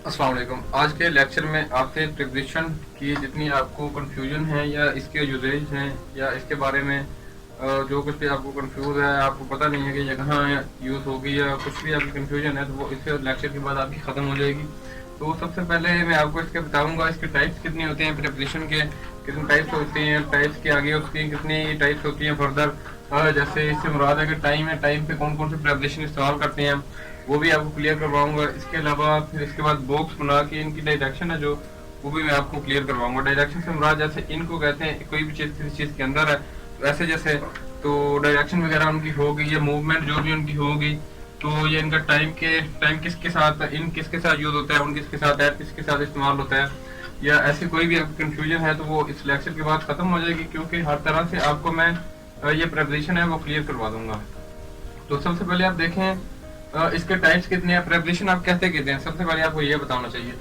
अस्सलाम वालेकुम। आज के लेक्चर में आपसे प्रिपरेशन की जितनी आपको कंफ्यूजन है या इसके यूजेज हैं या इसके बारे में जो कुछ भी आपको कंफ्यूज है, आपको पता नहीं है कि ये कहाँ यूज़ होगी या कुछ भी आपकी कंफ्यूजन है, तो वो इस लेक्चर के बाद आपकी ख़त्म हो जाएगी। तो सबसे पहले मैं आपको इसके बताऊंगा इसके टाइप्स कितनी होते हैं, प्रिपरेशन के कितने टाइप्स होते हैं, टाइप्स के आगे उसकी कितनी टाइप्स होती हैं फर्दर। जैसे इससे मुराद है कि टाइम है, टाइम पे कौन कौन सी प्रिपरेशन इस्तेमाल करते हैं वो भी आपको क्लियर करवाऊंगा। इसके अलावा फिर इसके बाद बॉक्स बना के इनकी डायरेक्शन है जो, वो भी मैं आपको क्लियर करवाऊंगा। डायरेक्शन से मुराद जैसे इनको कहते हैं कोई भी चीज़ किसी चीज़ के अंदर है, तो ऐसे जैसे तो डायरेक्शन वगैरह उनकी होगी, ये मूवमेंट जो भी उनकी होगी, तो ये इनका टाइम किसके साथ इन किसके साथ यूज होता है, उन किसके साथ है, किसके साथ इस्तेमाल होता है, या ऐसी कोई भी आपकी कंफ्यूजन है तो वो इस लेक्चर के बाद खत्म हो जाएगी, क्योंकि हर तरह से आपको मैं ये प्रिपरेशन है वो क्लियर करवा दूंगा। तो सबसे पहले आप देखें इसके टाइप्स कितने हैं, प्रिपरेशन आप कहते कहते हैं। सबसे पहले आपको ये बताना चाहिए,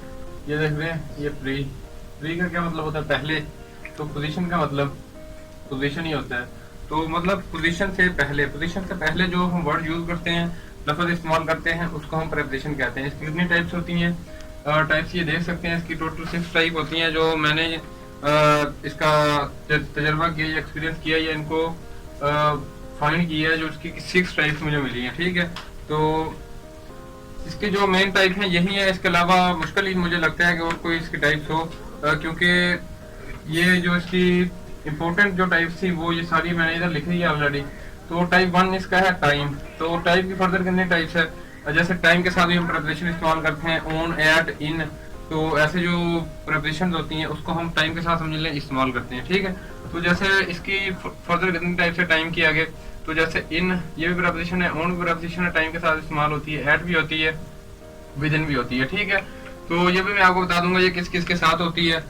ये देख रहे हैं ये प्री का क्या मतलब होता है, पहले। तो पोजीशन का मतलब पोजीशन ही होता है, तो मतलब पोजीशन से पहले जो हम वर्ड यूज करते हैं, लफ्ज इस्तेमाल करते हैं, उसको हम प्रिपरेशन कहते हैं। इसकी कितनी टाइप्स होती हैं, टाइप्स ये देख सकते हैं, इसकी टोटल 6 टाइप होती हैं जो मैंने इसका तजर्बा किया या एक्सपीरियंस किया या इनको फाइंड किया है, जो इसकी 6 टाइप्स मुझे मिली हैं। ठीक है, तो इसके जो मेन टाइप हैं यही है, इसके अलावा मुश्किल ही मुझे लगता है कि और कोई इसकी टाइप्स हो, क्योंकि ये जो इसकी इम्पोर्टेंट जो टाइप्स थी वो ये सारी मैंने इधर लिखी है ऑलरेडी। तो टाइप 1 इसका है टाइम। तो टाइप की फर्दर कितने टाइप्स है, जैसे टाइम के साथ भी हम प्रिपरेशन इस्तेमाल करते हैं, ऑन, एट, इन। तो ऐसे जो प्रिपरेशन होती हैं उसको हम टाइम के साथ समझ लें इस्तेमाल करते हैं। ठीक है, तो जैसे इसकी फर्दर कितनी टाइप्स है टाइम की आगे, तो जैसे इन ये भी प्रिपरेशन है, ऑन भी प्रिपरेशन है, टाइम के साथ इस्तेमाल होती है, एट भी होती है, विद इन भी होती है। ठीक है, तो ये भी मैं आपको बता दूंगा ये किस किस के साथ होती है।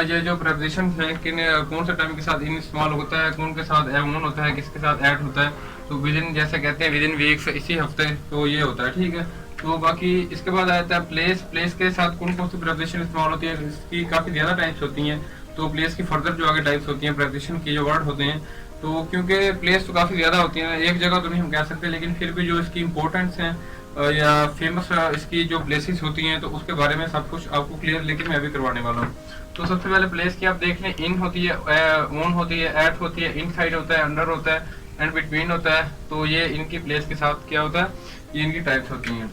ये जो प्रिपरेशन है किन कौन से टाइम के साथ इन इस्तेमाल होता है, कौन के साथ ऑन होता है, किसके साथ एट होता है। तो विद इन जैसे कहते हैं विद इन वीक्स, इसी हफ्ते, तो ये होता है। ठीक है, तो बाकी इसके बाद आता है प्लेस। प्लेस के साथ कौन कौन सी प्रिपरेशन इस्तेमाल होती है, इसकी काफ़ी ज़्यादा टाइप्स होती हैं। तो प्लेस की फर्दर जो आगे टाइप्स होती हैं प्रिपरेशन की जो वर्ड होते हैं, तो क्योंकि प्लेस तो काफ़ी ज़्यादा होती हैं, एक जगह तो नहीं हम कह सकते, लेकिन फिर भी जो इसकी इंपॉर्टेंस हैं या फेमस इसकी जो प्लेसेस होती हैं, तो उसके बारे में सब कुछ आपको क्लियर लेकिन मैं भी करवाने वाला हूँ। तो सबसे पहले प्लेस की आप देख लें, इन होती है, ऑन होती है, एट होती है, इन साइड होता है, अंडर होता है, एंड बिटवीन होता है। तो ये इनकी प्लेस के साथ क्या होता है, ये इनकी टाइप्स होती हैं।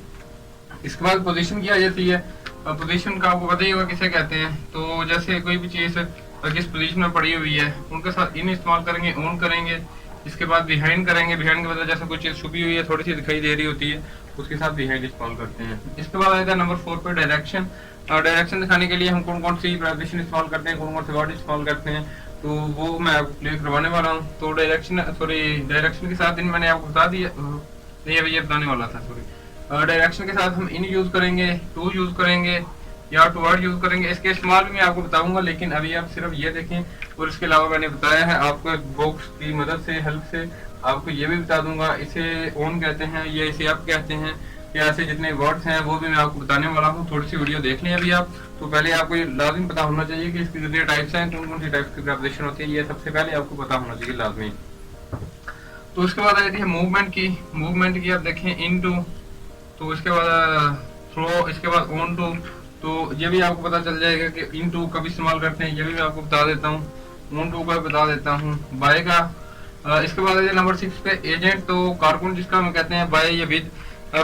इसके बाद पोजीशन की आ जाती है। पोजीशन का आपको पता ही होगा किसे कहते हैं। तो जैसे कोई भी चीज़ किस पोजीशन में पड़ी हुई है, उनके साथ इन इस्तेमाल करेंगे, ऑन करेंगे। इसके बाद बिहाइंड करेंगे, बिहाइंड के मतलब जैसे कोई चीज़ छुपी हुई है, थोड़ी सी दिखाई दे रही होती है, उसके साथ बिहाइंड इस्तेमाल करते हैं। इसके बाद आता है नंबर 4 पे डायरेक्शन। डायरेक्शन दिखाने के लिए हम कौन कौन सी प्रिपरेशन इस्तेमाल करते हैं, कौन कौन से वर्ड इस्तेमाल करते हैं, तो वो मैं आपको क्लियर करवाने वाला हूँ। तो डायरेक्शन के साथ इन मैंने आपको बता दिया, ये बताने वाला था, सॉरी। डायरेक्शन के साथ हम इन यूज करेंगे, टू यूज करेंगे या टूवर्ड यूज करेंगे। इसके इस्तेमाल भी मैं आपको बताऊंगा, लेकिन अभी आप सिर्फ ये देखें। और इसके अलावा मैंने बताया है आपको एक बॉक्स की मदद से, हेल्प से आपको ये भी बता दूंगा, इसे ऑन कहते हैं, ये इसे अप कहते हैं, या ऐसे जितने वर्ड्स हैं वो भी मैं आपको बताने वाला हूँ। थोड़ी सी वीडियो देख लें अभी आप। तो पहले आपको ये लाजिम पता होना चाहिए कि इसकी कितने टाइप्स हैं, कौन कौन सी टाइप्स की प्रिपरेशन होती है, ये सबसे पहले आपको पता होना चाहिए लाजमी। तो इसके बाद आ जाती है मूवमेंट की। मूवमेंट की आप देखें, इन टू, तो इसके बाद थ्रो, इसके बाद ऑन टू। तो ये भी आपको पता चल जाएगा कि इन टू कब इस्तेमाल करते हैं, ये भी मैं आपको बता देता हूँ। ऑन टू का बता देता हूँ, बाय का। इसके बाद नंबर 6 पे एजेंट। तो कारकुन जिसका हम कहते हैं बाय या विद।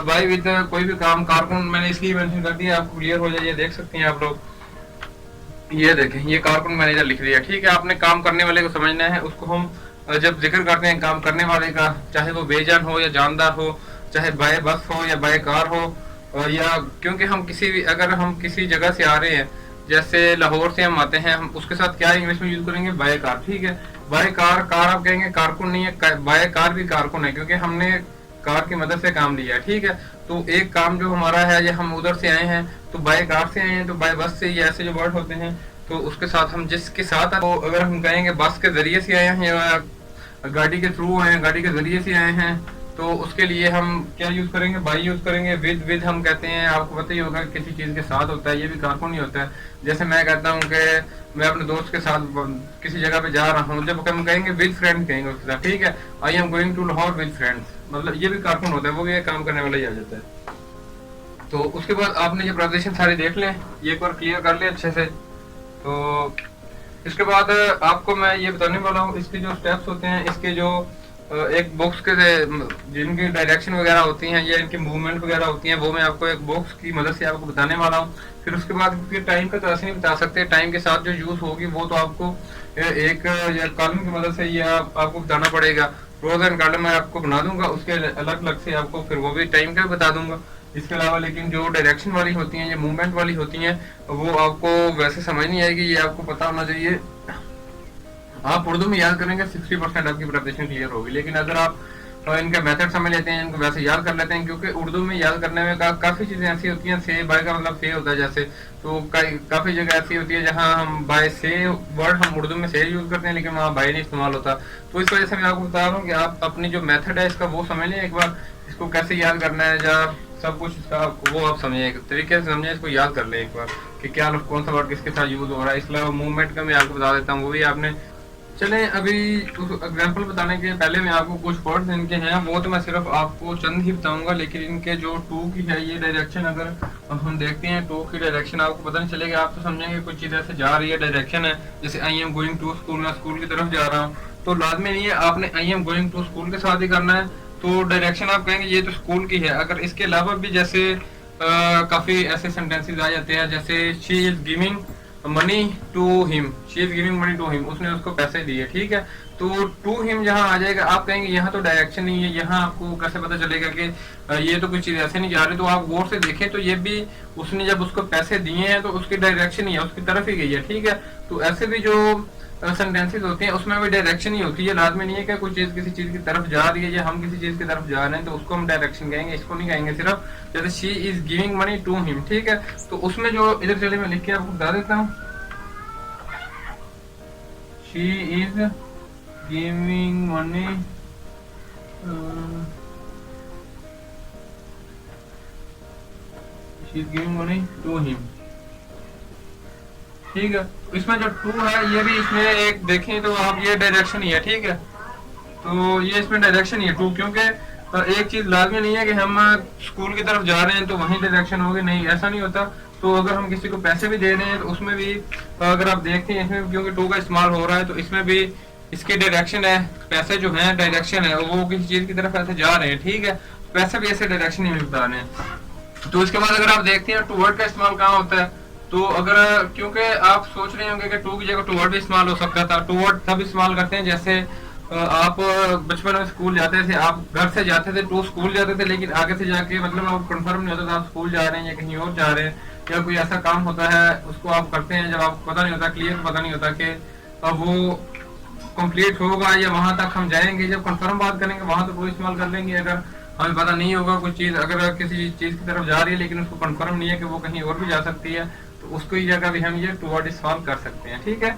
बाय विद कोई भी काम, कारकुन मैंने इसलिए मेंशन कर दिया आपको क्लियर हो जाए, ये देख सकते हैं आप लोग। ये देखें, ये कारकुन मैंने इधर लिख दिया। ठीक है, आपने काम करने वाले को समझना है, उसको हम जब जिक्र करते हैं काम करने वाले का, चाहे वो बेजान हो या जानदार हो, चाहे बाय बस हो या बाय कार हो, या क्योंकि हम किसी भी, अगर हम किसी जगह से आ रहे हैं, जैसे लाहौर से हम आते हैं, हम उसके साथ क्या इंग्लिश में यूज करेंगे, बाय कार। ठीक है, बाय कार, कार आप कहेंगे कारकुन नहीं है, बाय कार भी कारकुन है, क्योंकि हमने कार की मदद से काम लिया है। ठीक है, तो एक काम जो हमारा है, या हम उधर से आए हैं तो बाय कार से आए हैं, तो बाय बस से, ये ऐसे जो वर्ड होते हैं, तो उसके साथ हम जिसके साथ, तो अगर हम कहेंगे बस के जरिए से आए हैं या गाड़ी के थ्रू आए हैं, गाड़ी के जरिए से आए हैं, तो उसके लिए हम क्या यूज करेंगे, बाई यूज करेंगे। विद हम कहते हैं, आपको पता ही होगा किसी चीज के साथ होता है, ये भी कारकुन ही होता है। जैसे मैं कहता हूँ कि मैं अपने दोस्त के साथ किसी जगह पे जा रहा हूँ, जब हम कहेंगे विद फ्रेंड कहेंगे उसके साथ। ठीक है, I am going to Lahore with friends, मतलब ये भी कारकुन होता है, वो भी काम करने वाला ही आ जाता है। तो उसके बाद आपने ये प्रेपरेशन सारी देख लें, ये एक बार क्लियर कर लें अच्छे से। तो इसके बाद आपको मैं ये बताने वाला हूँ इसके जो स्टेप्स होते हैं, इसके जो एक बॉक्स के जिनकी डायरेक्शन वगैरह होती हैं या इनकी मूवमेंट वगैरह होती हैं, वो मैं आपको एक बॉक्स की मदद से आपको बताने वाला हूँ। फिर उसके बाद क्योंकि टाइम का तो ऐसे नहीं बता सकते, टाइम के साथ जो यूज होगी वो तो आपको एक या कॉलम की मदद से या आपको बताना पड़ेगा। रोज एंड कॉलम मैं आपको बना दूंगा, उसके अलग अलग से आपको फिर वो भी टाइम का बता दूंगा। इसके अलावा लेकिन जो डायरेक्शन वाली होती हैं या मूवमेंट वाली होती हैं वो आपको वैसे समझ नहीं आएगी, ये आपको पता होना चाहिए। आप उर्दू में याद करेंगे 60% आपकी प्रिपरेशन क्लियर होगी। लेकिन अगर आप इनका मेथड समझ लेते हैं, इनको वैसे याद कर लेते हैं, क्योंकि उर्दू में याद करने में काफी चीजें ऐसी होती हैं, से बाय का मतलब से होता है जैसे, तो काफी जगह ऐसी होती है जहां हम बाय से वर्ड हम उर्दू में से यूज करते हैं लेकिन वहाँ बाय नहीं इस्तेमाल होता। तो इस वजह से मैं आपको बता रहा हूँ कि आप अपनी जो मेथड है इसका वो समझ लें एक बार, इसको कैसे याद करना है या सब कुछ इसका वो आप समझिए, तरीके से समझिए, इसको याद कर लें एक बार कि क्या कौन सा वर्ड किसके साथ यूज हो रहा है। इसके अलावा मूवमेंट का मैं आपको बता देता हूँ, वो भी आपने चले अभी एग्जाम्पल बताने के पहले मैं आपको कुछ वर्ड्स इनके हैं वो तो मैं सिर्फ आपको चंद ही बताऊंगा, लेकिन इनके जो टू की है ये डायरेक्शन अगर हम देखते हैं टू की डायरेक्शन आपको पता नहीं चलेगा, आप तो समझेंगे कुछ चीज ऐसे जा रही है डायरेक्शन है, जैसे I am going to school, मैं स्कूल की तरफ जा रहा हूँ, तो लाजमी नहीं है आपने I am going to school के साथ ही करना है, तो डायरेक्शन आप कहेंगे ये तो स्कूल की है। अगर इसके अलावा भी जैसे काफी ऐसे सेंटेंसेस आ जाते हैं जैसे she is giving money to him, she is giving money to him, उसने उसको पैसे दिए, ठीक है, तो टू हिम जहां आ जाएगा आप कहेंगे यहाँ तो डायरेक्शन नहीं है, यहाँ आपको कैसे पता चलेगा कि ये तो कुछ चीज ऐसे नहीं जा रही, तो आप गौर से देखें तो ये भी उसने जब उसको पैसे दिए हैं तो उसकी डायरेक्शन ही है, उसकी तरफ ही गई है, ठीक है। तो ऐसे भी जो सेंटेंसेस होते हैं उसमें भी डायरेक्शन ही होती है, लाजमी नहीं है कि कुछ चीज किसी चीज की तरफ जा रही है या हम किसी चीज की तरफ जा रहे हैं तो उसको हम डायरेक्शन कहेंगे, इसको नहीं कहेंगे सिर्फ। जैसे she is giving money to him, ठीक है, तो उसमें जो इधर चले मैं लिख के आपको बता देता हूँ, she is giving money she is giving money to him, ठीक है। इसमें जो टू है ये भी इसमें एक देखें तो आप ये डायरेक्शन ही है, ठीक है, तो ये इसमें डायरेक्शन ही है टू, क्योंकि एक चीज लाजमी नहीं है कि हम स्कूल की तरफ जा रहे हैं तो वहीं डायरेक्शन होगी, नहीं ऐसा नहीं होता। तो अगर हम किसी को पैसे भी दे रहे हैं तो उसमें भी अगर आप देखते हैं इसमें क्योंकि टू का इस्तेमाल हो रहा है तो इसमें भी इसकी डायरेक्शन है, पैसे जो है डायरेक्शन है वो किसी चीज की तरफ ऐसे जा रहे हैं, ठीक है, पैसे भी ऐसे डायरेक्शन ही बता रहे हैं। तो इसके बाद अगर आप देखते हैं टूवर्ड का इस्तेमाल कहाँ होता है, तो अगर क्योंकि आप सोच रहे होंगे कि टू की जगह टूवर्ड भी इस्तेमाल हो सकता था, टूवर्ड तब इस्तेमाल करते हैं जैसे आप बचपन में स्कूल जाते थे, आप घर से जाते थे टू स्कूल जाते थे, लेकिन आगे से जाके मतलब आपको कंफर्म नहीं होता था आप स्कूल जा रहे हैं या कहीं और जा रहे हैं, या कोई ऐसा काम होता है उसको आप करते हैं जब आपको पता नहीं होता, क्लियर पता नहीं होता कि अब वो कंप्लीट होगा या वहां तक हम जाएंगे, जब कंफर्म बात करेंगे वहां तो टू इस्तेमाल कर लेंगे। अगर हमें पता नहीं होगा कुछ चीज अगर किसी चीज की तरफ जा रही है लेकिन उसको कंफर्म नहीं है कि वो कहीं और भी जा सकती है तो उसको ही जगह भी हम ये टूवर्ड इस्तेमाल कर सकते हैं, ठीक है।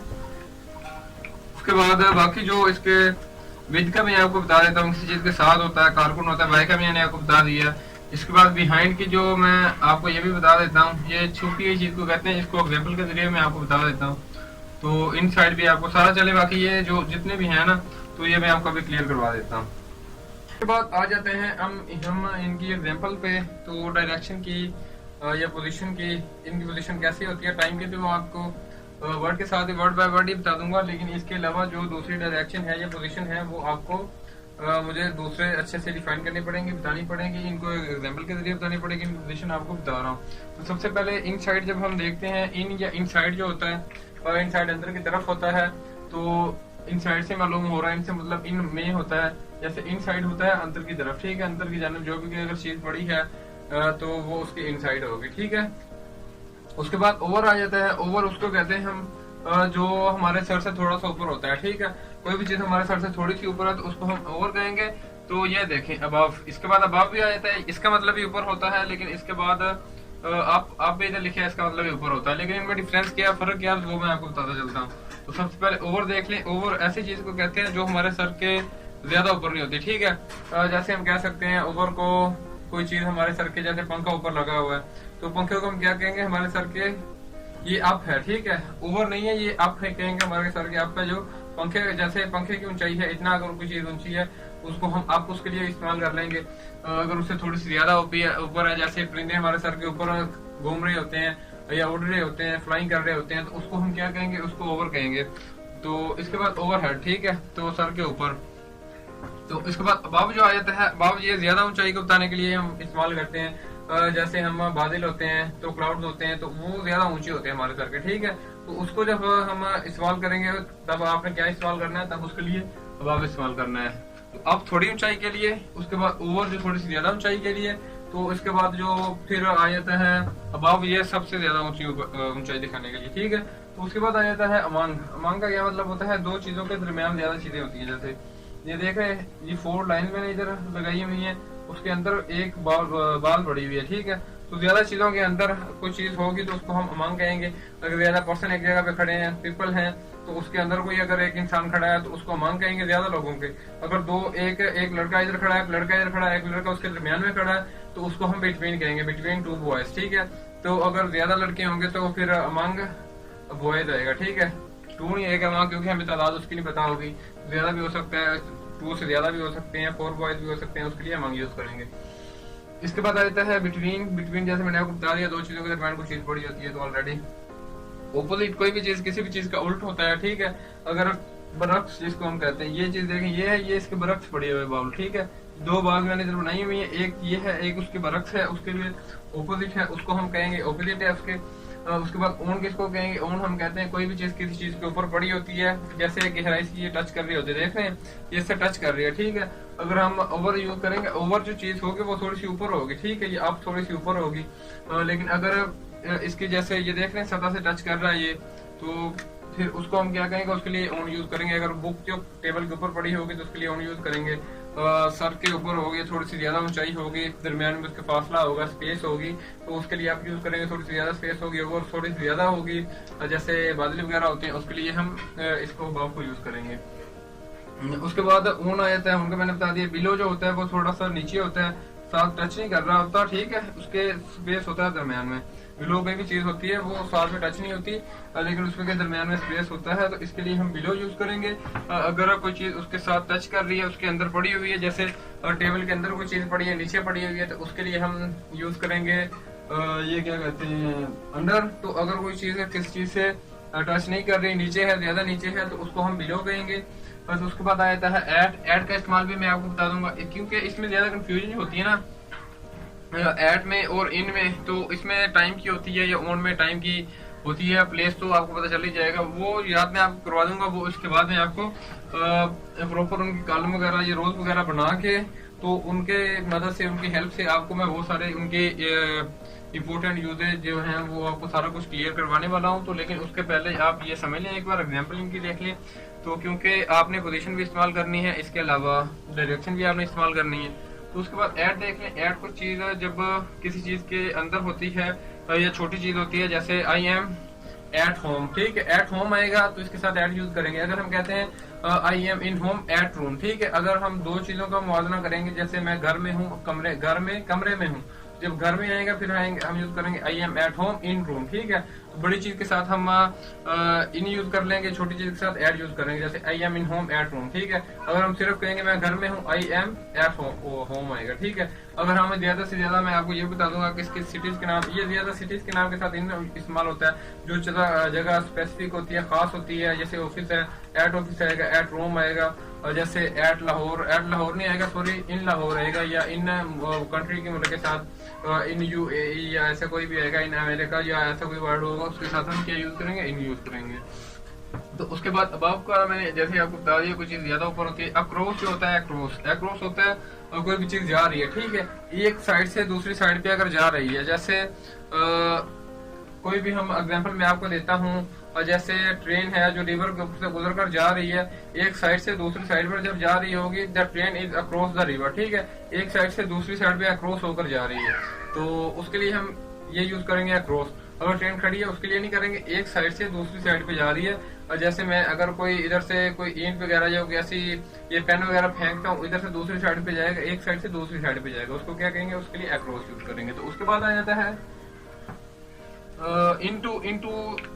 उसके बाद बाकी जो इसके विद का मैं आपको बता देता हूँ, किसी चीज के साथ होता है, कारकुन होता है, वाई का मैंने आपको बता दिया। इसके बाद बिहाइंड की जो मैं आपको ये भी बता देता हूँ, ये छुपी हुई चीज को कहते हैं, इसको एग्जाम्पल के जरिए मैं आपको बता देता हूँ, तो इन साइड भी आपको सारा चले, बाकी ये जो जितने भी है ना तो ये मैं आपको अभी क्लियर करवा देता हूँ। उसके बाद आ जाते हैं हम इनकी एग्जाम्पल पे, तो डायरेक्शन की या पोजीशन की, इनकी पोजीशन कैसी होती है टाइम की, तो मैं आपको वर्ड के साथ ही वर्ड बाय वर्ड ही बता दूंगा, लेकिन इसके अलावा जो दूसरी डायरेक्शन है या पोजीशन है वो आपको मुझे दूसरे अच्छे से डिफाइन करनी पड़ेंगी, बतानी पड़ेगी, इनको एग्जांपल के जरिए बतानी पड़ेगी, इन पोजीशन आपको बता रहा हूँ। तो सबसे पहले इन साइड जब हम देखते हैं, इन या इन साइड जो होता है इन साइड अंदर की तरफ होता है, तो इन साइड से मालूम हो रहा है, इनसे मतलब इन में होता है, जैसे इन साइड होता है अंदर की तरफ, ठीक है, अंदर की जानब जो भी अगर चीज पड़ी है तो वो उसकी इन साइड होगी, ठीक है। उसके बाद ओवर आ जाता है, ओवर उसको कहते हैं हम जो हमारे सर से थोड़ा सा ऊपर होता है, ठीक है, कोई भी चीज हमारे सर से थोड़ी सी ऊपर है तो उसको हम ओवर कहेंगे। तो ये देखें अबाव, इसके बाद अबाव भी आ जाता है, इसका मतलब भी ऊपर होता है, लेकिन इसके बाद आप भी इधर लिखे इसका मतलब भी ऊपर होता है, लेकिन इनका डिफरेंस क्या फर्क क्या वो मैं आपको बताता चलता हूँ। तो सबसे पहले ओवर देख लें, ओवर ऐसी चीज को कहते हैं जो हमारे सर के ज्यादा ऊपर नहीं होती, ठीक है। जैसे हम कह सकते हैं ओवर को, कोई चीज हमारे सर के, जैसे पंखा ऊपर लगा हुआ है तो पंखे को हम क्या कहेंगे, हमारे सर के ये अप है, ठीक है, ओवर नहीं है, ये अप है कहेंगे, हमारे सर के अप है, जो पंखे जैसे पंखे की ऊंचाई है इतना अगर कोई चीज ऊंची है उसको हम आप उसके लिए इस्तेमाल कर लेंगे। अगर उससे थोड़ी सी ज्यादा ऊपर है, जैसे परिंदे हमारे सर के ऊपर घूम रहे होते हैं या उड़ रहे होते हैं, फ्लाइंग कर रहे होते हैं, तो उसको हम क्या कहेंगे, उसको ओवर कहेंगे। तो इसके बाद ओवरहेड, ठीक है, तो सर के ऊपर। तो इसके बाद अबव जो आ जाता है, अबव ये ज्यादा ऊंचाई को बताने के लिए हम इस्तेमाल करते हैं। जैसे हम बादल होते हैं तो क्लाउड्स होते हैं, तो वो ज्यादा ऊंचे होते हैं हमारे सर के, ठीक है। तो उसको जब हम इस्तेमाल करेंगे तब आपने क्या इस्तेमाल करना है, तब उसके लिए अबव इस्तेमाल करना है। तो अब थोड़ी ऊंचाई के लिए, उसके बाद ओवर जो थोड़ी सी ज्यादा ऊंचाई के लिए, तो इसके बाद जो फिर आ जाता है अबव, ये सबसे ज्यादा ऊंचाई दिखाने के लिए, ठीक है। तो उसके बाद आ जाता है अमंग। अमंग का क्या मतलब होता है, दो चीजों के दरमियान ज्यादा चीजें होती है। जैसे ये देख रहे हैं, ये 4 लाइन मैंने इधर लगाई हुई है, उसके अंदर एक बाल पड़ी हुई है, ठीक है। तो ज्यादा चीजों के अंदर कोई चीज होगी तो उसको हम अमंग कहेंगे। अगर ज्यादा पर्सन एक जगह पे खड़े हैं, पीपल हैं, तो उसके अंदर कोई अगर एक इंसान खड़ा है तो उसको अमंग कहेंगे ज्यादा लोगों के। अगर दो एक लड़का इधर खड़ा है, एक लड़का इधर खड़ा है, एक लड़का उसके दरमियान में खड़ा है, तो उसको हम बिटवीन कहेंगे, बिटवीन 2 बॉयज, ठीक है। तो अगर ज्यादा लड़के होंगे तो फिर अमंग बॉयज आएगा, ठीक है। 2 नहीं आएगा वहाँ, क्योंकि हमें तादाद उसकी नहीं पता होगी, ज्यादा भी हो सकता है, 2 से ज्यादा भी हो सकते हैं, 4 बॉयज भी हो सकते हैं, उसके लिए अमंग यूज करेंगे। इसके बाद आ जाता है बिटवीन। बिटवीन जैसे मैंने आपको बता दिया, दो चीजों के दरमियान कोई चीज पड़ी होती है, तो ऑलरेडी ऑपोजिट कोई भी चीज किसी भी चीज का उल्ट होता है, ठीक है। अगर बरक्स जिसको हम कहते हैं, ये चीज देखें, ये है, ये इसके बरक्स पड़े हुए बाउल, ठीक है। 2 बाल मैंने इधर बनाई हुई है, एक ये है, एक उसके बरक्स है, उसके लिए ऑपोजिट है, उसको हम कहेंगे ऑपोजिट है उसके। उसके बाद ओन किसको कहेंगे, ओन हम कहते हैं कोई भी चीज किसी चीज के ऊपर पड़ी होती है, जैसे गहराई से ये टच कर रही होती है, देख रहे हैं, ये इससे टच कर रही है, ठीक है। अगर हम ओवर यूज करेंगे, ओवर जो चीज होगी वो थोड़ी सी ऊपर होगी, ठीक है, ये अब थोड़ी सी ऊपर होगी। लेकिन अगर इसकी जैसे ये देख रहे हैं सतह से टच कर रहा है ये, तो फिर उसको हम क्या कहेंगे, उसके लिए ऑन यूज करेंगे। अगर बुक जो टेबल के ऊपर पड़ी होगी तो उसके लिए ऑन यूज करेंगे। सर के ऊपर होगी, थोड़ी सी ज्यादा ऊंचाई होगी, दरमियान में उसके फासला होगा, स्पेस होगी, तो उसके लिए आप यूज करेंगे, थोड़ी सी ज्यादा स्पेस होगी, और थोड़ी सी ज्यादा होगी, जैसे बादल वगैरह होते हैं, उसके लिए हम इसको अबव को यूज करेंगे। उसके बाद ऊन आ जाता है, उनको मैंने बता दिया। बिलो जो होता है वो थोड़ा सा नीचे होता है, साथ टच नहीं कर रहा होता, ठीक है, उसके स्पेस होता है दरमियान में। बिलो कोई भी चीज होती है वो साथ में टच नहीं होती, लेकिन उसके दरमियान में स्पेस होता है, तो इसके लिए हम बिलो यूज करेंगे। अगर कोई चीज उसके साथ टच कर रही है, उसके अंदर पड़ी हुई है, जैसे टेबल के अंदर कोई चीज पड़ी है, नीचे पड़ी हुई है, तो उसके लिए हम यूज करेंगे ये क्या कहते हैं, अंडर। तो अगर कोई चीज किसी चीज से टच नहीं कर रही, नीचे है, ज्यादा नीचे है, तो उसको हम बिलो कहेंगे। बस उसके बाद आ जाता है एट। एट का इस्तेमाल भी मैं आपको बता दूंगा, क्योंकि इसमें ज्यादा कंफ्यूजन होती है ना एट में और इन में। तो इसमें टाइम की होती है या ऑन में टाइम की होती है, प्लेस तो आपको पता चल ही जाएगा, वो याद मैं आपको करवा दूंगा। वो इसके बाद में आपको प्रॉपर उनकी कॉलम वगैरह, ये रोज वगैरह बना के, तो उनके मदद से, उनकी हेल्प से आपको मैं वो सारे उनके इंपोर्टेंट यूजेज जो हैं वो आपको सारा कुछ क्लियर करवाने वाला हूँ। तो लेकिन उसके पहले आप ये समझ लें, एक बार एग्जांपल इनकी देख लें। तो क्योंकि आपने पोजीशन भी इस्तेमाल करनी है, इसके अलावा डायरेक्शन भी आपने इस्तेमाल करनी है। तो उसके बाद ऐड देख लें। ऐड कुछ चीज जब किसी चीज के अंदर होती है या छोटी चीज होती है, जैसे आई एम एट होम, ठीक है, एट होम आएगा तो इसके साथ एट यूज करेंगे। अगर हम कहते हैं आई am in home at room, ठीक है, अगर हम दो चीजों का मुआवजा करेंगे, जैसे मैं घर में हूँ, कमरे में हूँ, जब घर में आएगा फिर हम यूज करेंगे I am at home in room, ठीक है। तो बड़ी चीज के साथ हम इन यूज कर लेंगे, छोटी चीज के साथ एट यूज करेंगे, जैसे I am in home at room, ठीक है। अगर हम सिर्फ कहेंगे मैं घर में हूँ, आई एम एट होम आएगा, ठीक है। अगर हमें ज्यादा से ज्यादा, मैं आपको ये बता दूंगा किस किस सिटीज के नाम, ये ज्यादा सिटीज के नाम के साथ इन इस्तेमाल होता है, जो जगह स्पेसिफिक होती है, खास होती है, जैसे ऑफिस है, एट ऑफिस आएगा, एट रोम आएगा, और जैसे एट लाहौर नहीं आएगा, सॉरी, इन लाहौर आएगा, या इन कंट्री के मुल्क के साथ इन यूएई या ऐसा कोई भी आएगा, इन अमेरिका या ऐसा कोई वर्ड होगा, उसके साथ हम क्या यूज करेंगे, इन यूज करेंगे। तो उसके बाद अबव का मैंने जैसे आपको बता दिया, कुछ चीज ज्यादा ऊपर होती है। अक्रॉस जो होता है, अक्रॉस होता है और कोई भी चीज जा रही है, ठीक है, एक साइड से दूसरी साइड पे अगर जा रही है, जैसे कोई भी हम एग्जांपल मैं आपको देता हूँ, और जैसे ट्रेन है जो रिवर के ऊपर से गुजर कर जा रही है, एक साइड से दूसरी साइड पर जब जा रही होगी, the train is across the river, ठीक है, एक साइड से दूसरी साइड पे अक्रॉस होकर जा रही है, तो उसके लिए हम ये यूज करेंगे अक्रॉस। अगर ट्रेन खड़ी है उसके लिए नहीं करेंगे, एक साइड से दूसरी साइड पे जा रही है, और जैसे मैं अगर कोई इधर से कोई ईंट वगैरह या ऐसी ये पेन वगैरह फेंकता हूँ, इधर से दूसरी साइड पे जाएगा, एक साइड से दूसरी साइड पे जाएगा, उसको क्या कहेंगे, उसके लिए अक्रॉस यूज करेंगे। तो उसके बाद आ जाता है इनटू इनटू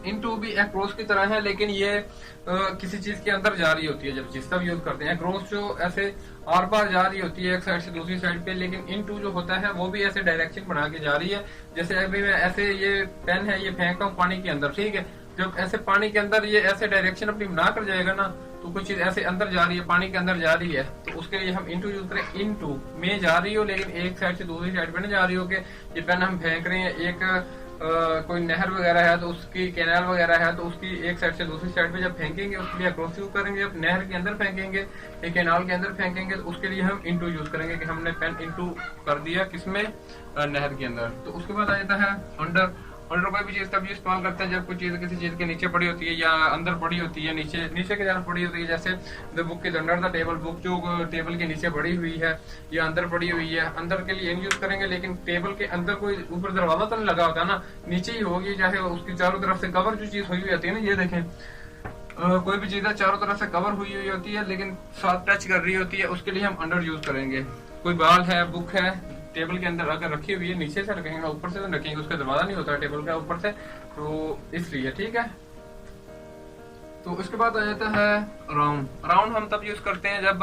इनटू भी एक्रोस की तरह है, लेकिन ये किसी चीज के अंदर जा रही होती है जब जिस तब यूज करते हैं। एक्रोस जो ऐसे आर पार जा रही होती है एक साइड से दूसरी साइड पे, लेकिन इनटू जो होता है वो भी ऐसे डायरेक्शन बना के जा रही है। जैसे अभी मैं ऐसे ये पेन है ये फेंकता हूँ पानी के अंदर, ठीक है, जब ऐसे पानी के अंदर ये ऐसे डायरेक्शन अपनी बना कर जाएगा ना, तो कुछ चीज ऐसे अंदर जा रही है, पानी के अंदर जा रही है, तो उसके लिए हम इनटू यूज करें। इनटू में जा रही हो लेकिन एक साइड से दूसरी साइड पे नहीं जा रही हो, कि ये पेन हम फेंक रहे हैं, एक कोई नहर वगैरह है तो उसकी कैनाल वगैरह है तो उसकी एक साइड से दूसरी साइड पे जब फेंकेंगे उसके लिए अक्रॉस यूज करेंगे। जब नहर के अंदर फेंकेंगे या कैनाल के अंदर फेंकेंगे तो उसके लिए हम इनटू यूज करेंगे कि हमने पेन इनटू कर दिया किसमें, नहर के अंदर। तो उसके बाद आ जाता है अंडर। अंडर कोई भी चीज तब इस्तेमाल करते हैं जब कोई चीज किसी चीज के नीचे पड़ी होती है या अंदर पड़ी होती है, नीचे नीचे की तरफ पड़ी होती है। जैसे the book is under the table, book जो टेबल के नीचे पड़ी हुई है या अंदर पड़ी हुई है। अंदर के लिए यूज करेंगे, लेकिन टेबल के अंदर कोई ऊपर दरवाजा तो नहीं लगा होता ना, नीचे ही होगी, चाहे उसकी चारों तरफ से कवर जो चीज हुई हुई होती है ना, ये देखें कोई भी चीज है चारों तरफ से कवर हुई हुई होती है लेकिन साथ टच कर रही होती है, उसके लिए हम अंडर यूज करेंगे। कोई बाल है, बुक है टेबल के अंदर अगर रखी हुई है, नीचे से रखेंगे ऊपर से तो रखेंगे, उसका दरवाजा नहीं होता टेबल का ऊपर से, तो इसलिए, ठीक है। तो उसके बाद आ जाता है राउंड। राउंड हम तब यूज करते हैं जब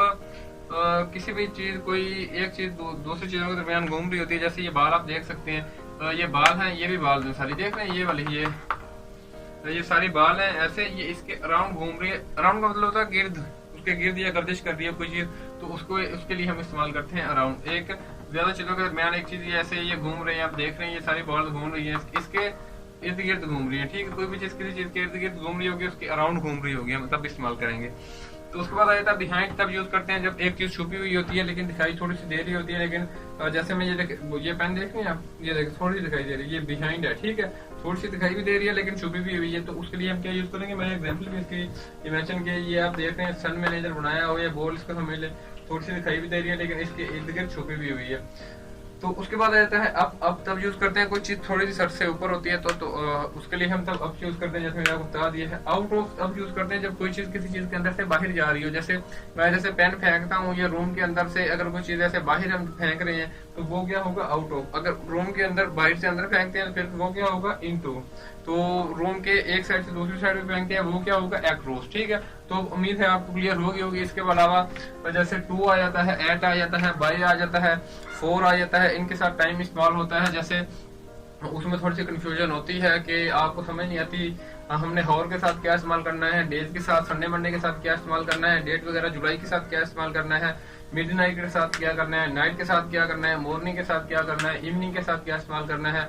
किसी भी चीज, कोई एक चीज दूसरी चीजों के दरमियान घूम रही होती है। जैसे ये बाल आप देख सकते हैं, ये बाल हैं, ये भी बाल हैं, सारी देख रहे हैं, ये वाली ये सारी बाल हैं ऐसे, ये इसके अराउंड घूम रही है। अराउंड का मतलब होता है गिर्द, उसके गिर्द या गर्दिश कर रही है कोई चीज, तो उसको उसके लिए हम इस्तेमाल करते हैं अराउंड। एक ज्यादा चीजों के दरमियान एक चीज ऐसे ये घूम रही है, आप देख रहे हैं ये सारी बॉल घूम रही है, इसके इर्द गिर्द घूम रही है, ठीक है। कोई भी चीज किसी चीज के इर्द गिर्द घूम रही होगी, उसके अराउंड घूम रही होगी, हम तब इस्तेमाल करेंगे। तो उसके बाद आ जाता है बिहाइंड। तब यूज करते हैं जब एक चीज छुपी हुई होती है लेकिन दिखाई थोड़ी सी दे रही होती है, लेकिन जैसे मैं ये पेन देख रहे हैं आप, ये देखें थोड़ी सी दिखाई दे रही है, ये बिहाइंड है, ठीक है, थोड़ी सी दिखाई भी दे रही है लेकिन छुपी भी हुई है। तो उसके लिए हम क्या यूज करेंगे, मैंने एग्जाम्पल भी इसकी मेंशन किया, ये आप देख रहे हैं सन मैनेजर बनाया हो या बॉल, इसको समझ ले, थोड़ी सी दिखाई भी दे रही है लेकिन इसके इर्द गिर्द छुपी भी हुई है। तो उसके बाद आ जाता है अब तब यूज करते हैं कोई चीज थोड़ी सी सर से ऊपर होती है तो उसके लिए हम तब अब यूज करते हैं, जैसे मैंने आपको बता दिया है। आउट ऑफ अब यूज करते हैं जब कोई चीज किसी चीज के अंदर से बाहर जा रही हो। जैसे मैं जैसे पेन फेंकता हूँ या रूम के अंदर से अगर कोई चीज ऐसे बाहर हम फेंक रहे हैं तो वो क्या होगा, आउट ऑफ। अगर रूम के अंदर बाहर से अंदर फेंकते हैं फिर वो क्या होगा, इनटू। तो रूम के एक साइड से दूसरी साइड में फेंकते हैं वो क्या होगा, एक्रोस, ठीक है। तो उम्मीद है आपको क्लियर होगी। इसके अलावा जैसे 2 आ जाता है, 8 आ जाता है, 22 आ जाता है, 4 आ जाता है, इनके साथ टाइम इस्तेमाल होता है। जैसे उसमें थोड़ी सी कंफ्यूजन होती है कि आपको समझ नहीं आती हमने हॉर के साथ क्या इस्तेमाल करना है, डेज के साथ, संडे मंडे के साथ क्या इस्तेमाल करना है, डेट वगैरह जुलाई के साथ क्या इस्तेमाल करना है, मिडनाइट के साथ क्या करना है, नाइट के साथ क्या करना है, मॉर्निंग के साथ क्या करना है, इवनिंग के साथ क्या इस्तेमाल करना है,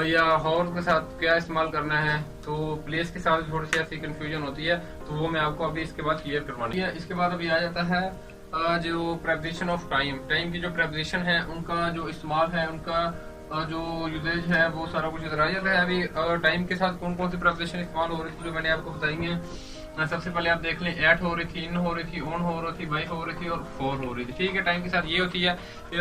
या हॉर के साथ क्या इस्तेमाल करना है। तो प्लेस के साथ थोड़ी सी ऐसी कंफ्यूजन होती है, तो वो मैं आपको अभी इसके बाद क्लियर करवानी है। इसके बाद अभी आ जाता है जो प्रेपोजिशन ऑफ टाइम। टाइम की जो प्रेपोजिशन है उनका जो इस्तेमाल है, उनका जो यूजेज है वो सारा कुछ इधर आ जाता है। अभी टाइम के साथ कौन कौन सी प्रेपोजिशन इस्तेमाल हो रही थी जो मैंने आपको बताई है। सबसे पहले आप देख लें, 8 हो रही थी, इन हो रही थी, ऑन हो रही थी, बाई हो रही थी और 4 हो रही थी, ठीक है। टाइम के साथ ये होती है।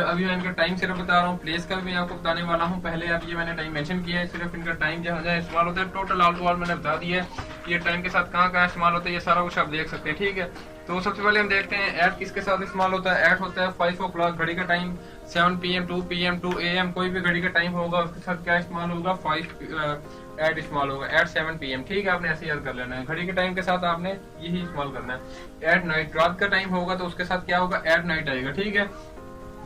अभी मैं इनका टाइम सिर्फ बता रहा हूँ, प्लेस का भी मैं आपको बताने वाला हूँ। पहले अब ये मैंने टाइम मेंशन किया है, सिर्फ इनका टाइम जहाँ जहाँ इस्तेमाल होता है टोटल ऑल टू ऑल मैंने बता दिया है। ये टाइम के साथ कहाँ कहाँ इस्तेमाल होता है ये सारा कुछ आप देख सकते हैं, ठीक है। तो सबसे पहले हम देखते हैं एट किसके साथ इस्तेमाल होता है। एट होता है 5 o'clock, घड़ी का टाइम, 7 PM, 2 PM, 2 AM, कोई भी घड़ी का टाइम होगा उसके साथ क्या इस्तेमाल होगा, 5 एट इस्तेमाल होगा, एट 7 PM, ठीक है। आपने ऐसे याद कर लेना है, घड़ी के टाइम के साथ आपने यही इस्तेमाल करना है। एट नाइट, रात का टाइम होगा तो उसके साथ क्या होगा, एट नाइट आएगा, ठीक है।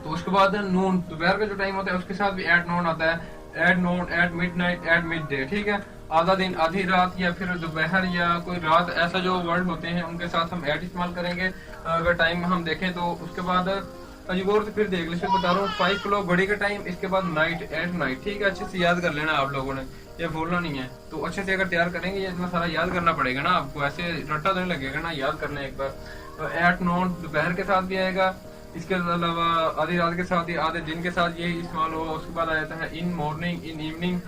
तो उसके बाद नून, दोपहर का जो टाइम होता है उसके साथ भी एट नून आता है, at noon, at mid night, at mid day, ठीक है। आधा दिन, आधी रात या फिर दोपहर या कोई रात, ऐसा जो वर्ड होते हैं उनके साथ हम एट इस्तेमाल करेंगे अगर टाइम हम देखें तो। उसके बाद गौर से फिर देख लीजिए, बता रहा हूँ 5 o'clock घड़ी का टाइम, इसके बाद नाइट, एट नाइट, ठीक है। अच्छे से याद कर लेना आप लोगों ने, ये भूलना नहीं है। तो अच्छे से अगर तैयार करेंगे ये इतना सारा याद करना पड़ेगा ना आपको, ऐसे रट्टा तो नहीं लगेगा ना, याद करना एक बार। तो एट नॉन दोपहर के साथ भी आएगा, इसके अलावा आधी रात के साथ, आधे दिन के साथ यही इस्तेमाल होगा। उसके बाद आ जाता है इन मॉर्निंग, इन इवनिंग,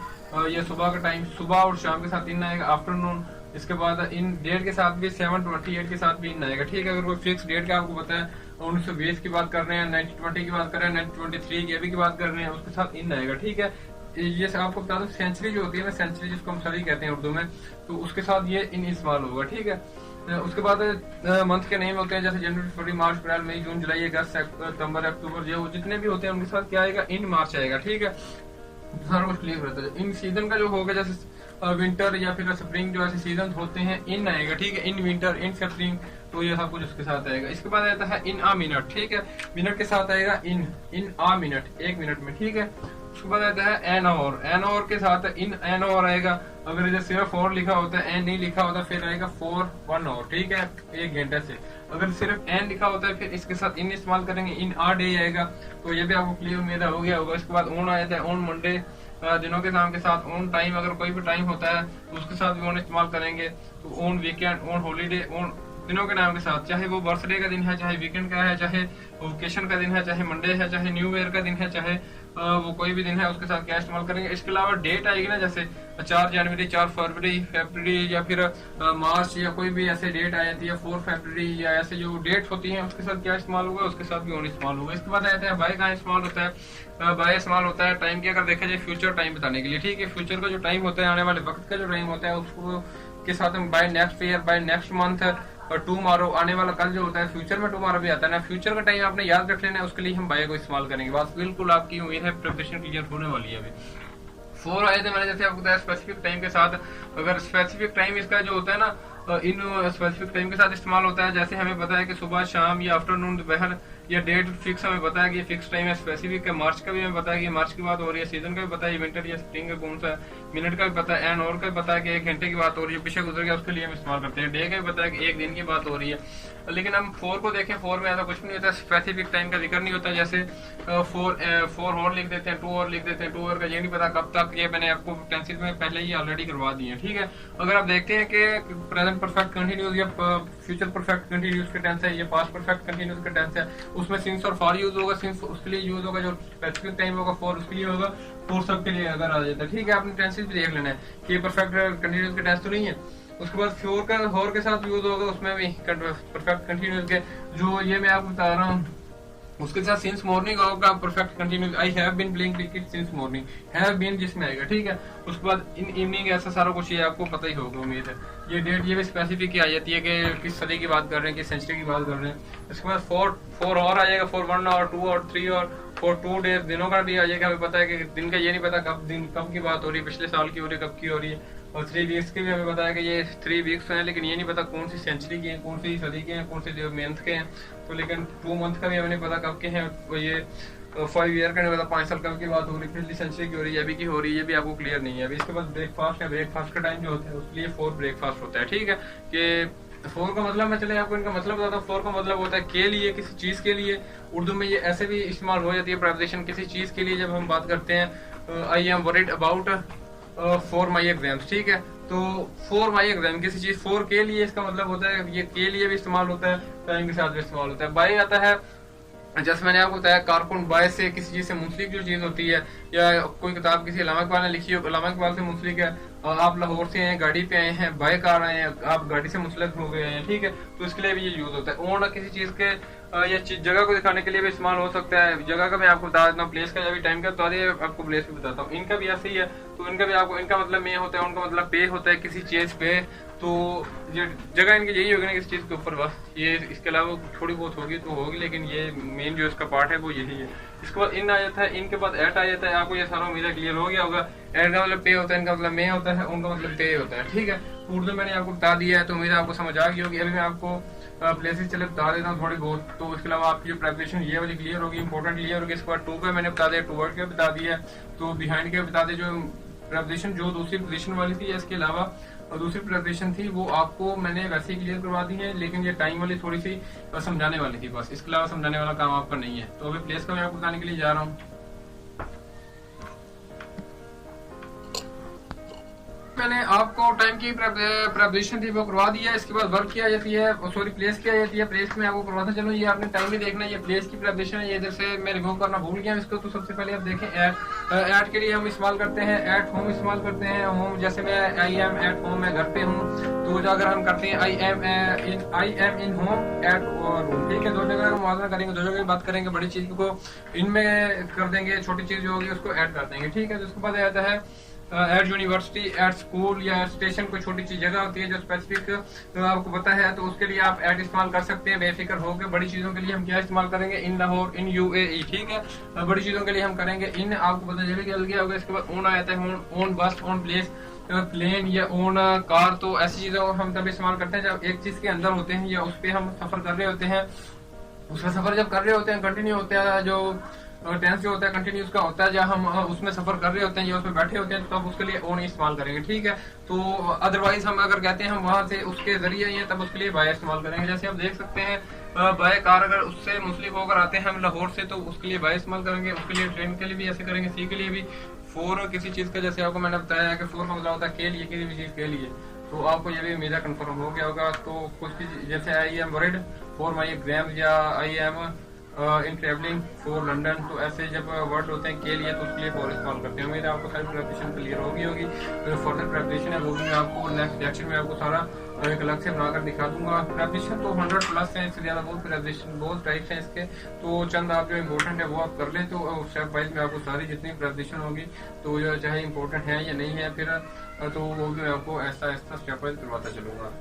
ये सुबह का टाइम, सुबह और शाम के साथ इन आएगा, आफ्टरनून। इसके बाद इन डेट के साथ भी 7/28 के साथ भी इन आएगा, ठीक है। अगर कोई फिक्स डेट का आपको पता है, 1920 की बात कर रहे हैं, 1920 की बात कर रहे हैं, 1923 की अभी की बात कर रहे हैं, उसके साथ इन आएगा, ठीक है। ये आपको बता दो सेंचुरी जो होती है ना, सेंचुरी जिसको हम सदी कहते हैं उर्दू में, तो उसके साथ ये इन इस्तेमाल होगा, ठीक है। उसके बाद मंथ के नेम होते हैं, जैसे जनवरी, फरवरी, मार्च, अप्रैल, मई, जून, जुलाई, अगस्त, सितंबर, अक्टूबर, जो जितने भी होते हैं उनके साथ क्या आएगा, इन मार्च आएगा, ठीक है। सारा कुछ क्लियर रहता है। इन सीजन का जो होगा, जैसे विंटर या फिर स्प्रिंग जो ऐसे सीजन होते हैं इन आएगा, ठीक है, इन विंटर इन स्प्रिंग, तो ये सब कुछ उसके साथ आएगा। इसके बाद आता है इन आ मिनट, ठीक है, मिनट के साथ आएगा इन आ मिनट, एक मिनट में, ठीक है। उसके बाद आता है एन आवर के साथ इन एन आवर आएगा। अगर इधर सिर्फ 4 लिखा होता है, एन नहीं लिखा होता, फिर आएगा 4 1 आवर, ठीक है, 1 घंटे से। अगर सिर्फ एन लिखा होता है फिर इसके साथ इन इस्तेमाल करेंगे, इन आ डे आएगा। तो ये भी आपको क्लियर उम्मीद हो गया होगा। इसके बाद ऑन आया था, ऑन मंडे, दिनों के नाम के साथ ऑन टाइम, अगर कोई भी टाइम होता है तो उसके साथ भी ऑन इस्तेमाल करेंगे। तो on weekend, on holiday, on दिनों के नाम के साथ, चाहे वो बर्थडे का दिन है, चाहे वीकेंड का है, चाहे वेकेशन का दिन है, चाहे मंडे है, चाहे न्यू ईयर का दिन है, चाहे वो कोई भी दिन है, उसके साथ क्या इस्तेमाल करेंगे। इसके अलावा डेट आएगी ना, जैसे 4 जनवरी, 4 फरवरी या फिर मार्च, या कोई भी ऐसे डेट आ जाती है 4 फरवरी, या ऐसे जो डेट होती है उसके साथ क्या इस्तेमाल होगा, उसके साथ भी ऑन इस्तेमाल होगा। इसके बाद आता है बाय कहाँ इस्तेमाल होता है, बाय इस्तेमाल होता है टाइम की अगर देखा जाए फ्यूचर टाइम बताने के लिए, ठीक है। फ्यूचर का जो टाइम होता है, आने वाले वक्त का जो टाइम होता है, उसको के साथ हम by next year, by next month और टुमारो, आने वाला कल जो होता है, फ्यूचर में टुमारो भी आता है ना, फ्यूचर का टाइम आपने याद रख लेना है, उसके लिए हम बाय को इस्तेमाल करेंगे। बात बिल्कुल आपकी उम्मीद है प्रिपरेशन क्लियर होने वाली है। अभी 4 आए थे मैंने जैसे आपको बताया स्पेसिफिक टाइम के साथ। अगर स्पेसिफिक टाइम इसका जो होता है ना, इन स्पेसिफिक टाइम के साथ इस्तेमाल होता है। जैसे हमें पता है कि सुबह शाम या आफ्टरनून दोपहर, या डेट फिक्स हमें पता है कि फिक्स टाइम है, स्पेसिफिक है। मार्च का भी हमें पता है कि मार्च की बात हो रही है, सीजन का भी पता है विंटर या स्प्रिंग का कौन सा है, मिनट का भी पता है, एन आवर का भी पता है कि 1 घंटे की बात हो रही है, पीछे गुजर गया उसके लिए हम इस्तेमाल करते हैं। डे का भी पता है कि 1 दिन की बात हो रही है। लेकिन हम 4 को देखें, 4 में ऐसा कुछ नहीं होता, स्पेसिफिक टाइम का जिक्र नहीं होता। जैसे 4 और लिख देते हैं, 2 और लिख देते हैं, 2 और का ये नहीं पता कब तक, ये मैंने आपको टेंसेस में पहले ही ऑलरेडी करवा दिए हैं, ठीक है। अगर आप देखते हैं कि प्रेजेंट परफेक्ट कंटिन्यूस या फ्यूचर परफेक्ट कंटिन्यूस के टेंस है, ये पास्ट परफेक्ट कंटिन्यूस के टेंस है, उसमें सिंस और फॉर यूज होगा। सिंस उसके लिए यूज होगा, जो स्पेसिफिक टाइम होगा, फॉर उसके लिए होगा, फॉर सबके लिए अगर आ जाता है, ठीक है। आपने टेंसेस भी देख लेना है कि ये परफेक्ट कंटिन्यूस के टेंस तो नहीं है। उसके बाद फ्योर का होर के साथ यूज होगा, उसमें भी परफेक्ट कंटिन्यूस के, जो ये मैं आपको बता रहा हूँ, उसके साथ सिंस मॉर्निंग होगा perfect continuous. I have been playing cricket since morning, have been जिसमें आएगा, ठीक है। उसके बाद इन इवनिंग, ऐसा सारा कुछ ये आपको पता ही होगा उम्मीद है। ये डेट ये भी स्पेसिफिक ही आ जाती है कि किस सदी की बात कर रहे हैं, किस सेंचुरी की बात कर रहे हैं। इसके बाद 4 और आ जाएगा, 4 1 और 2 और 3 और 4 2 डेज, दिनों का भी आ जाएगा। हमें पता है कि दिन का ये नहीं पता कब की बात हो रही है, पिछले साल की हो रही है, कब की हो रही है। और 3 वीक्स के भी हमें पता है कि ये 3 वीक्स हैं, लेकिन ये नहीं पता कौन सी सेंचुरी के हैं, कौन सी सदी के हैं, कौन से मंथ के हैं। तो लेकिन 2 मंथ का भी हमें नहीं पता कब के हैं। तो ये 5 ईयर का नहीं पता, 5 साल कब की बात हो रही है, पिछली सेंचुरी की हो रही है, अभी की हो रही है, ये भी आपको क्लियर नहीं है अभी। इसके बाद ब्रेकफास्ट है, ब्रेकफास्ट का टाइम जो होता है उसके लिए 4 ब्रेकफास्ट होता है, ठीक है। कि 4 का मतलब, मैं चले आपको इनका मतलब बताता हूँ। 4 का मतलब होता है के लिए, किसी चीज के लिए। उर्दू में ये ऐसे भी इस्तेमाल हो जाती है प्रेपोजिशन किसी चीज के लिए। जब हम बात करते हैं I am worried about for my exams, ठीक है। तो फॉर माई एग्जाम, किसी चीज 4 के लिए, इसका मतलब होता है ये के लिए भी इस्तेमाल होता है, टाइम के साथ भी इस्तेमाल होता है। बाय आता है, जैसे मैंने आपको बताया, कारकुन बाय से किसी चीज से मुंसलिक जो चीज होती है, या कोई किताब किसी अल्लामा इकबाल ने लिखी हो, अल्लामा इकबाल से मुंसलिक है, और आप लाहौर से हैं, गाड़ी पे आए हैं, बाय कार आए हैं, आप गाड़ी से मुंसलिक हो गए हैं, ठीक है। तो इसके लिए भी ये यूज होता है। ओन किसी चीज के या जगह को दिखाने के लिए भी इस्तेमाल हो सकता है। जगह का मैं आपको बता देता हूँ, प्लेस का भी टाइम का बता दिया, आपको प्लेस भी बताता हूँ। इनका भी ऐसे ही है। तो इनका भी आपको, इनका मतलब में होता है, उनका मतलब पे होता है किसी चीज पे। तो ये जगह इनकी यही होगी ना, किसी चीज के ऊपर, बस ये, इसके अलावा थोड़ी बहुत होगी तो होगी, लेकिन ये मेन जो इसका पार्ट है वो यही है। इसके बाद इन आ जाता है, इनके बाद एट आ जाता है। आपको ये सारा उम्मीद क्लियर हो गया होगा। एट का मतलब पे होता है, इनका मतलब में होता है, उनका मतलब पे होता है, ठीक है। उर्दू मैंने आपको बता दिया है, तो उम्मीद आपको समझ आ गई होगी। अभी मैं आपको प्लेसेस चले बता देता हूँ थोड़ी बहुत। तो इसके अलावा आपकी जो प्रेपरेशन ये वाली क्लियर होगी, इंपॉर्टेंट क्लियर होगी। इसके बाद 2 का मैंने बता दिया, 2 वर्ड का बता दिया, तो बिहाइंड के बता दिया। जो प्रेपरेशन जो दूसरी पोजीशन वाली थी, इसके अलावा और दूसरी प्रेपरेशन थी, वो आपको मैंने वैसे ही क्लियर करवा दी है, लेकिन ये टाइम वाली थोड़ी सी समझाने वाली थी बस। इसके अलावा समझाने वाला काम आपका नहीं है। तो अभी प्लेस का मैं आपको बताने के लिए जा रहा हूँ। मैंने आपको टाइम की प्रेपरेशन थी वो करवा दिया। इसके बाद वर्क किया जाती है, सॉरी प्लेस किया जाती है। प्लेस में आपको करवाता चलो, ये आपने टाइम भी देखना है। ये प्लेस की प्रेपरेशन है, ये इधर से मैं रिमूव करना भूल गया इसको। तो सबसे पहले आप देखें, एट के लिए हम इस्तेमाल करते हैं, एट होम इस्तेमाल करते हैं। होम जैसे मैं आई एम एट होम, मैं घर पे हूँ, तो अगर हम करते हैं आई am in home at room, ठीक है। 2 जगह का मुआवजा करेंगे, 2 जगह की बात करेंगे, बड़ी चीज को इनमें कर देंगे, छोटी चीज जो होगी उसको ऐड कर देंगे, ठीक है। तो उसके बाद आता है एट यूनिवर्सिटी, एट स्कूल या स्टेशन, कोई छोटी चीज जगह होती है जो स्पेसिफिक आपको पता है, तो उसके लिए आप एट इस्तेमाल कर सकते हैं बेफिक्र होकर। बड़ी चीजों के लिए हम क्या इस्तेमाल करेंगे, इन लाहौर, इन यूएई, ठीक है। बड़ी चीजों के लिए हम करेंगे इन, आपको पता चल गया होगा। इसके बाद ऑन आया था, ऑन बस, ऑन प्लेस। प्लेन या ओन कार, तो ऐसी चीजों को हम तब इस्तेमाल करते हैं जब एक चीज के अंदर होते हैं या उस पर हम सफर कर रहे होते हैं। उसमें सफर जब कर रहे होते हैं कंटिन्यू होता है, जो टेंस जो होता है कंटिन्यूस का होता है, जब हम उसमें सफर कर रहे होते हैं या उसमें बैठे होते हैं तब उसके लिए ओन इस्तेमाल करेंगे, ठीक है। तो अदरवाइज हम अगर कहते हैं हम वहां से उसके जरिए ही हैं तब उसके लिए बाय इस्तेमाल करेंगे। जैसे आप देख सकते हैं बाय कार अगर उससे मुस्लिम होकर आते हैं हम लाहौर से, तो उसके लिए बाय इस्तेमाल करेंगे। उसके लिए ट्रेन के लिए भी ऐसे करेंगे, सी के लिए भी। फोर किसी चीज का, जैसे आपको मैंने बताया कि फोर मतलब होता है के लिए, किसी भी चीज के लिए। तो आपको ये भी उम्मीद कंफर्म हो गया होगा। तो कुछ भी जैसे I am worried for my exam या I am in travelling for London, तो ऐसे जब वर्ड होते हैं के लिए तो उसके लिए फॉर इस्तेमाल करते हैं। उम्मीद है आपको सारी प्रेपरेशन क्लियर होगी। तो फर्दर प्रेपरेशन है वो भी मैं आपको नेक्स्ट लेक्चर में आपको सारा एक अलग से बनाकर दिखा दूंगा। प्रेपरेशन तो 100+ है, इससे ज्यादा बहुत प्रेपरेशन बहुत टाइप्स हैं इसके, तो चंद आप जो इम्पोर्टेंट है वो आप कर लें। तो स्टेप वाइज में आपको सारी जितनी प्रेपरेशन होगी तो जो चाहे इम्पोर्टेंट है या नहीं है फिर, तो वो भी मैं आपको ऐसा ऐसा स्टेप वाइज करवाता चलूंगा।